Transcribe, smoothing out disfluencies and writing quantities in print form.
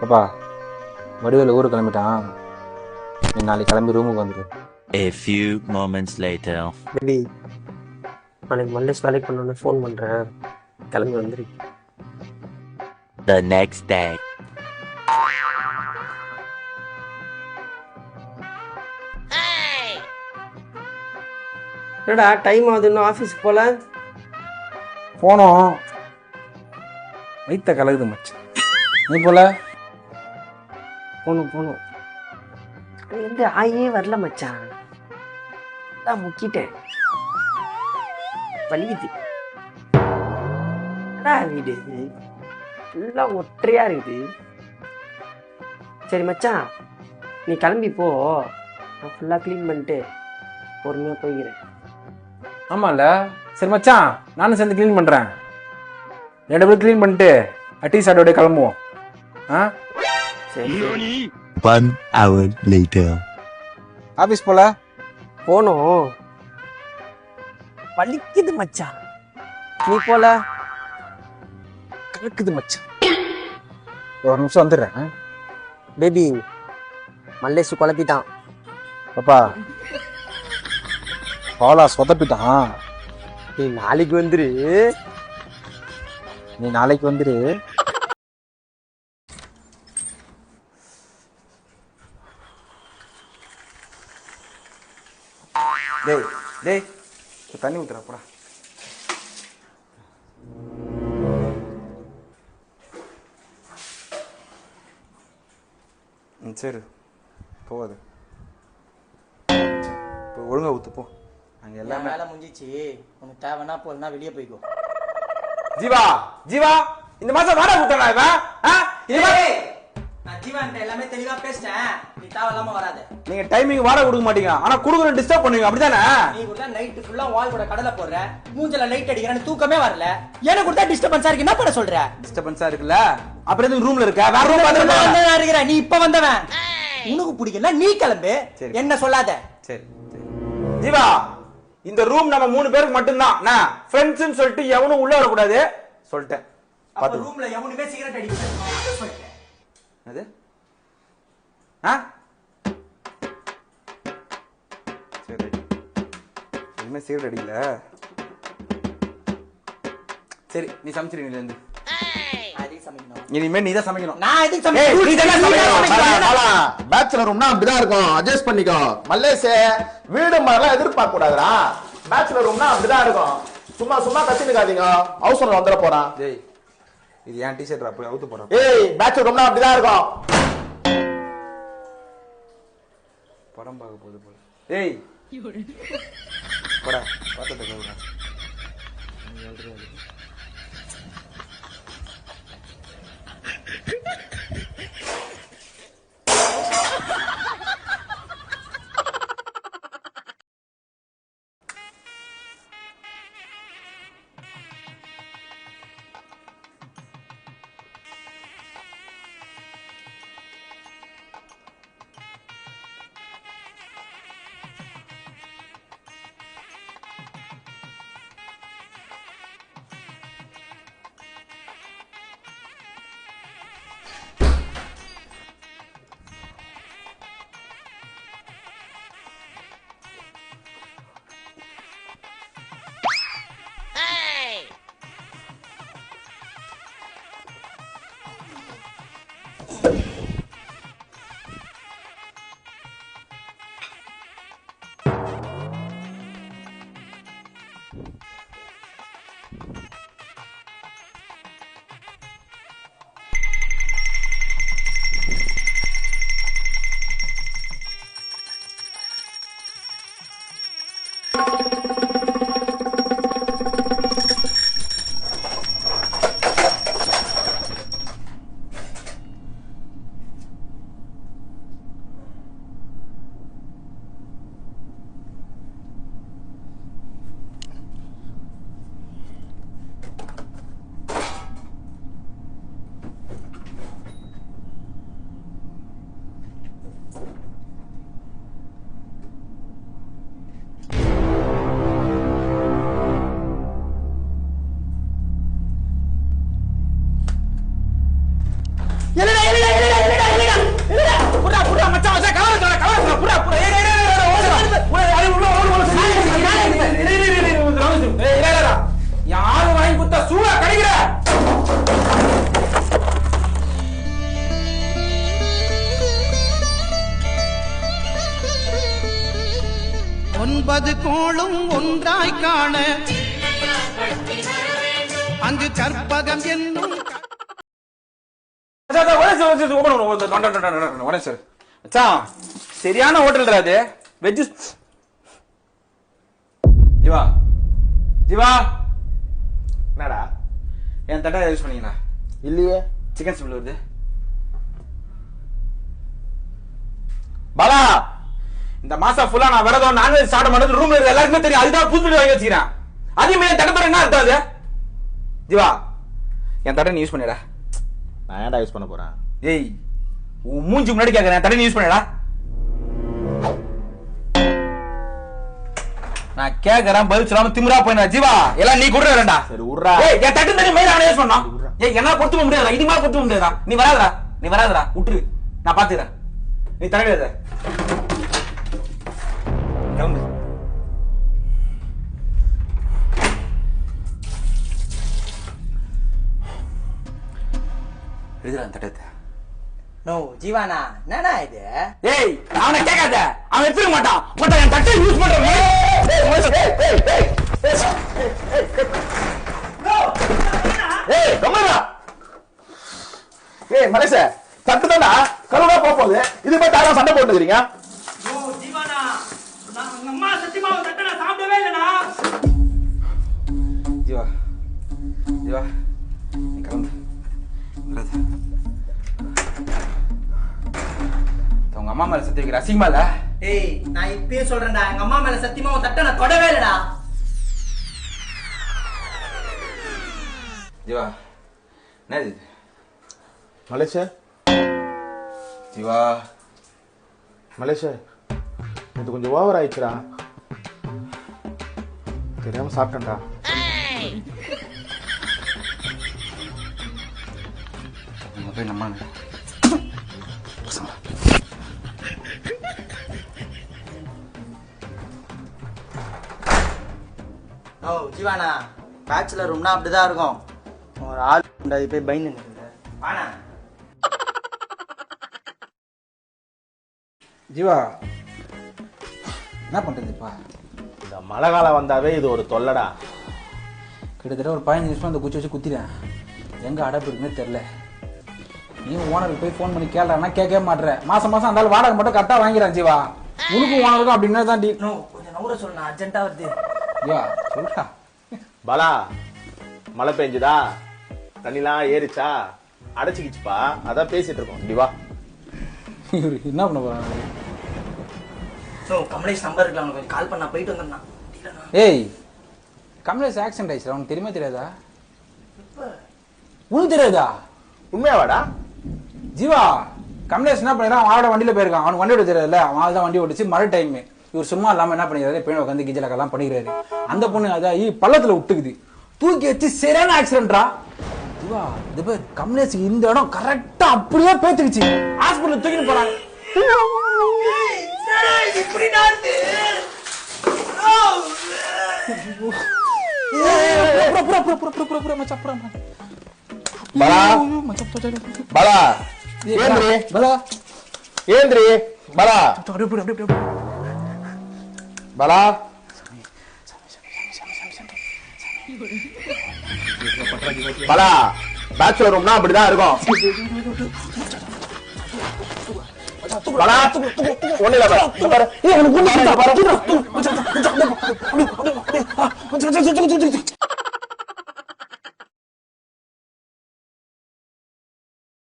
அப்பா வடிவேலு ஊருக்கு கிளம்பிட்டான். நீ நாளைக்கு கிளம்பி ரூமுக்கு வந்துடு. A few moments later. Baby நாளைக்கு மண்டே வேலைக்கு பண்ணணும்னு ஃபோன் பண்ணுறேன், கிளம்பி வந்துரு. The next day. என்னடா டைம் ஆகுது, இன்னும் ஆஃபீஸுக்கு போகல? போனோம், வைத்த கலகுது மச்சான். நீ போல? போகணும். எந்த ஆயே வரல மச்சான், நான் முக்கிட்டேன், வலிக்குது. என்னடா வீடு ஃபுல்லாக ஒற்றையாக இருக்குது. சரி மச்சான், நீ கிளம்பி போ, நான் ஃபுல்லாக க்ளீன் பண்ணிட்டு பொறுமையாக போய்க்கிறேன். ஆமாம்ல, சரி மச்சான், நானும் சேர்ந்து க்ளீன் பண்ணுறேன். 2 பேரும் க்ளீன் பண்ணிட்டு டீ சாப்பிட்டோட கிளம்புவோம். ஆ சரி. 1 hour later. ஆஃபீஸ் போல? போகணும், வலிக்குது மச்சான். நீ போல? கலக்குது மச்சான். ஒரு நிமிஷம் வந்துடுறேன். பேபி மல்லேசு குழப்பிட்டான். பாப்பா பாலா சொதப்பிட்டான். நீ நாளைக்கு வந்துரு. நீ நாளைக்கு வந்துரு. டேய் டேய் தண்ணி ஊத்துறா போடா. சரி போகாது, இப்போ ஒழுங்கா ஊத்து போ. அங்கே எல்லாமே வேலை முடிஞ்சிச்சு, உனக்கு தேவைன்னா போனா வெளியே போய்க்கோ. ஜீவா ஜீவா இந்த மாசம் வாடகை கொடுத்தா இவன்? நான் ஜீவன் எல்லாமே தெளிவா பேசிட்டேன், நீ தேவையில்லாம வராது. நீங்க டைமிங் வாடகை கொடுக்க மாட்டீங்க, ஆனா கொடுக்குற டிஸ்டர்ப் பண்ணுவீங்க, அப்படிதானே? நீ கூட நைட்டு ஃபுல்லா வால் கூட கடலை போடுற, மூஞ்சல லைட் அடிக்கிறேன்னு தூக்கமே வரல. எனக்கு கொடுத்தா டிஸ்டர்பன்ஸா இருக்கு, என்ன பண்ண சொல்ற? டிஸ்டர்பன்ஸா இருக்குல்ல, அப்புறம் எதுக்கு ரூம்ல இருக்க? வேற ரூம் பாத்துட்டு இருக்கிற நீ இப்ப வந்தவன், உனக்கு பிடிக்கல நீ கிளம்பு, என்ன சொல்லாத. சரி ஜீவா, இந்த ரூம் நம்ம 3 பேருக்கு மட்டும்தான். நான் ஃப்ரெண்ட்ஸ்னு சொல்லிட்டு எவனும் உள்ள வரக்கூடாது சொல்லிட்டேன். அப்ப ரூம்ல எவனுமே சிகரெட் அடிக்க சொல்லிட்டேன். அது சரி, இனிமே சிகரெட் அடிக்கல. சரி நீ சமைச்சிரு, நீ இருந்து இனிமே நீ தான் சமைக்கணும். நான் எதுக்கு சமைக்கணும்? பேச்சுலர் ரூம்னா அப்படிதான் இருக்கும், அட்ஜஸ்ட் பண்ணிக்கோ. மல்லேசே வீடு மாதிரிலாம் எதிர்பார்க்க கூடாதுடா. பேச்சுலர் ரூம்னா அப்படிதான் இருக்கும். சும்மா சும்மா கத்தினுக்காதீங்க, அவசரம் வந்துட போறான். டேய் இது ஏன் டி-ஷர்ட் அப்படி அவுத்து போறான்? ஏய் பேச்சுலர் ரூம்னா அப்படிதான் இருக்கும். படம் பார்க்க போகுது போல. ஏய் போடா பாத்தத கவுடா. மச்சான் கலவர புரா புரா யாரும் வாங்கி கொடுத்தா சூடா கிடைக்கிற ஒன்பது கோளும் ஒன்றாய் காண அங்கு கற்பகம் என்னும் சரியான ஹோட்டல் அது வெஜ் ஜீவா ஜீவா என்னடா என் தட்டை யூஸ் பண்ணீங்களா இல்லையே சிக்கன் சிம்பிள் வருது பாலா இந்த மாசம் ஃபுல்லா நான் விரதம் நான்வெஜ் சாப்பிட மாட்டேன் ரூம்ல இருக்க எல்லாருக்குமே தெரியும் அதுதான் புது வாங்கி வச்சுக்கிறேன் அதையும் என் தட்டை என்ன அர்த்தம் அது ஜீவா என் தட்டை நீ யூஸ் பண்ணிடா நான் ஏன்டா யூஸ் பண்ண போறேன் ஏய் உன் மூஞ்சி முன்னாடி கேட்கறேன் என் தட்டை நீ யூஸ் பண்ணிடா நான் கேட்கறேன் பதில் சொல்லாம திமிரா போயினா ஜீவா எல்லாம் நீ கொடுற வேண்டா சரி உர்றா ஏய் என் தட்டு தண்ணி மேல அவனே யூஸ் பண்ணான் ஏய் என்ன பொறுத்து போக முடியாதா இது மாதிரி பொறுத்து போக முடியாதா நீ வராதடா விட்டுரு நான் பாத்துக்கிறேன் நீ தலையிட கிளம்பு எழுதுறா தட்டத்தை நோ ஜீவானா என்னடா இது ஏய் அவனை கேட்காத அவன் எடுத்துக்க மாட்டான் என் தட்டை யூஸ் பண்ற ஏய் கமலா ஏய் மலேஷ தட்டு தான்டா கருவா போகுது இது போய் தாரா சண்டை போட்டுக்கிறீங்க ஓ ஜீவானா நான் உங்க அம்மா சத்தியமா ஒரு தட்டை நான் சாப்பிடவே இல்லைனா ஜீவா ஜீவா நீ கிளம்பு வராது உங்க அம்மா மேல சத்தி வைக்கிற அசிங்கமா இல்ல ஏய் நான் இப்பயே சொல்றேன்டா எங்க அம்மா மேல சத்தியமா உன் தட்டை நான் தொடவே இல்லடா ஜீவா என்னது இது? மலேஷ ஜீவா மலேஷ இது கொஞ்சம் ஓவர் ஆயிடுச்சுடா தெரியாம சாப்பிட்டேன்டா நம்ம போய் நம்ம ஓ ஜீவானா பேச்சுலர் ரூம்னா அப்படிதான் இருக்கும் ஒரு ஆள் உண்டாது போய் பயந்து நிற்குது வாணா ஜீவா என்ன பண்றதுப்பா இந்த மழை காலம் வந்தாவே இது ஒரு தொல்லடா கிட்டத்தட்ட ஒரு 15 நிமிஷம் அந்த குச்சி வச்சு குத்திட்டேன் எங்க அடப்பு இருக்குன்னே தெரியல நீ ஓனருக்கு போய் ஃபோன் பண்ணி கேள்றான்னா கேட்கவே மாட்டேற மாசம் மாசம் அந்த வாடகை மட்டும் கரெக்டா வாங்கிறான் ஜீவா உனக்கும் ஓனருக்கும் அப்படின்னா தான் டீ நோ கொஞ்சம் நவுற சொல்லணும் அர்ஜென்ட்டா வருது ஜீவா சொல்றா பாலா மழை பெஞ்சுதா தண்ணிலாம் ஏறிச்சா அடைச்சிக்கிச்சுப்பா அதான் பேசிட்டு இருக்கோம் இப்படி வா இவரு என்ன பண்ண போறாங்க ஸோ கமலேஷ் நம்பர் இருக்குல்ல அவனுக்கு கொஞ்சம் கால் பண்ண போயிட்டு வந்துடலாம் ஏய் கமலேஷ் ஆக்சிடென்ட் ஆயிடுச்சு அவனுக்கு தெரியுமா தெரியாதா உனக்கு தெரியாதா உண்மையாவாடா ஜீவா கமலேஷ் என்ன பண்ணிடுறான் அவனோட வண்டியில போயிருக்கான் அவனுக்கு வண்டி ஓட தெரியாதுல்ல அவன் தான் வண்டி ஓடிச்சு மழை டைம் இவர் சும்மா இல்லாம என்ன பண்ணிக்கிறாரு பெண்ணை உட்காந்து கிஜலக்கெல்லாம் பண்ணிக்கிறாரு அந்த பொண்ணு அதாகி பள்ளத்துல விட்டுக்குது தூக்கி வச்சு சரியான ஆக்சிடென்ட்ரா ஜீவா இது பேர் கமலேஷுக்கு இந்த இடம் கரெக்டா அப்படியே பேத்துக்குச்சு ஹாஸ்பிட்டல் தூக்கிட்டு போறாங்க பாலா ஏந்திரி ஏந்திரி பாலா பாலா பாலா பேச்சுலர் ரூம்னா அப்படிதான் இருக்கும் பாலா ஒண்ணு இல்ல பாரு